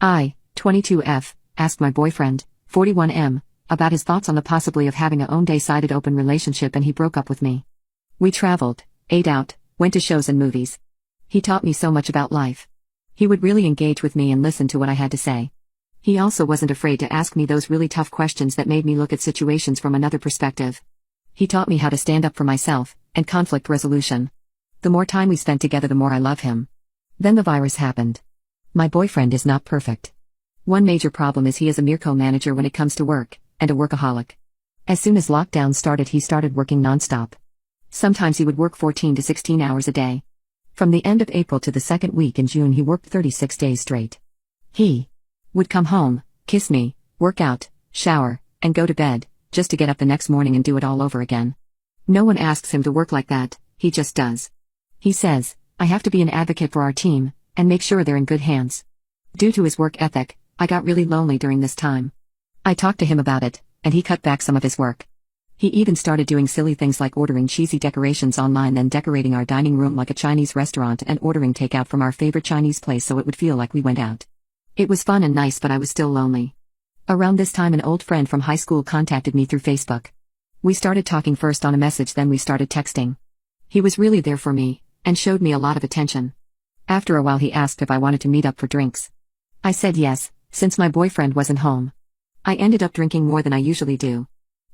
I, 22F, asked my boyfriend, 41M, about his thoughts on the possibility of having a one-sided open relationship, and he broke up with me. We traveled, ate out, went to shows and movies. He taught me so much about life. He would really engage with me and listen to what I had to say. He also wasn't afraid to ask me those really tough questions that made me look at situations from another perspective. He taught me how to stand up for myself, and conflict resolution. The more time we spent together, the more I love him. Then the virus happened. My boyfriend is not perfect. One major problem is he is a micromanager when it comes to work, and a workaholic. As soon as lockdown started, he started working nonstop. Sometimes he would work 14 to 16 hours a day. From the end of April to the second week in June, he worked 36 days straight. He would come home, kiss me, work out, shower, and go to bed, just to get up the next morning and do it all over again. No one asks him to work like that, he just does. He says, "I have to be an advocate for our team, and make sure they're in good hands." Due to his work ethic, I got really lonely during this time. I talked to him about it, and he cut back some of his work. He even started doing silly things like ordering cheesy decorations online, then decorating our dining room like a Chinese restaurant, and ordering takeout from our favorite Chinese place so it would feel like we went out. It was fun and nice, but I was still lonely. Around this time, an old friend from high school contacted me through Facebook. We started talking first on a message, then we started texting. He was really there for me, and showed me a lot of attention. After a while, he asked if I wanted to meet up for drinks. I said yes, since my boyfriend wasn't home. I ended up drinking more than I usually do.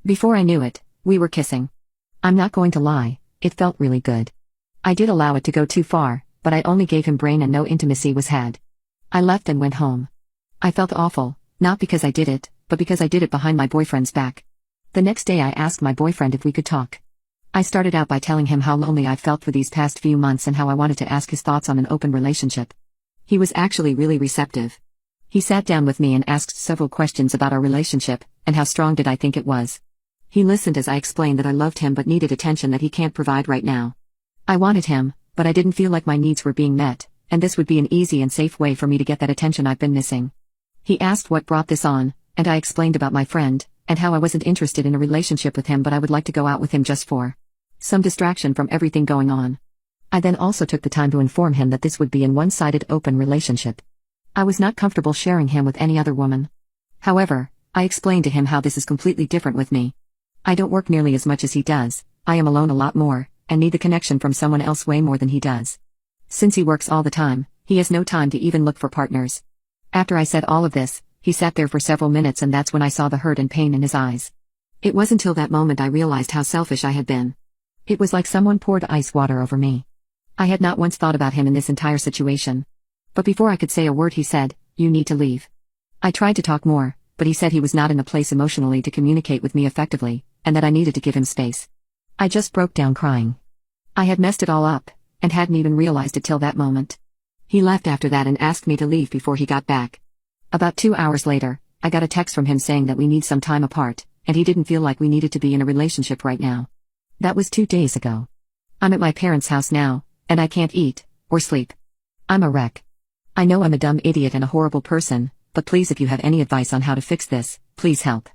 Before I knew it, we were kissing. I'm not going to lie, it felt really good. I did allow it to go too far, but I only gave him brain and no intimacy was had. I left and went home. I felt awful, not because I did it, but because I did it behind my boyfriend's back. The next day, I asked my boyfriend if we could talk. I started out by telling him how lonely I felt for these past few months and how I wanted to ask his thoughts on an open relationship. He was actually really receptive. He sat down with me and asked several questions about our relationship, and how strong did I think it was. He listened as I explained that I loved him but needed attention that he can't provide right now. I wanted him, but I didn't feel like my needs were being met, and this would be an easy and safe way for me to get that attention I've been missing. He asked what brought this on, and I explained about my friend, and how I wasn't interested in a relationship with him, but I would like to go out with him just for some distraction from everything going on. I then also took the time to inform him that this would be a one-sided open relationship. I was not comfortable sharing him with any other woman. However, I explained to him how this is completely different with me. I don't work nearly as much as he does, I am alone a lot more, and need the connection from someone else way more than he does. Since he works all the time, he has no time to even look for partners. After I said all of this, he sat there for several minutes, and that's when I saw the hurt and pain in his eyes. It was until that moment I realized how selfish I had been. It was like someone poured ice water over me. I had not once thought about him in this entire situation. But before I could say a word, he said, "You need to leave." I tried to talk more, but he said he was not in a place emotionally to communicate with me effectively, and that I needed to give him space. I just broke down crying. I had messed it all up, and hadn't even realized it till that moment. He left after that and asked me to leave before he got back. About 2 hours later, I got a text from him saying that we need some time apart, and he didn't feel like we needed to be in a relationship right now. That was 2 days ago. I'm at my parents' house now, and I can't eat, or sleep. I'm a wreck. I know I'm a dumb idiot and a horrible person, but please, if you have any advice on how to fix this, please help.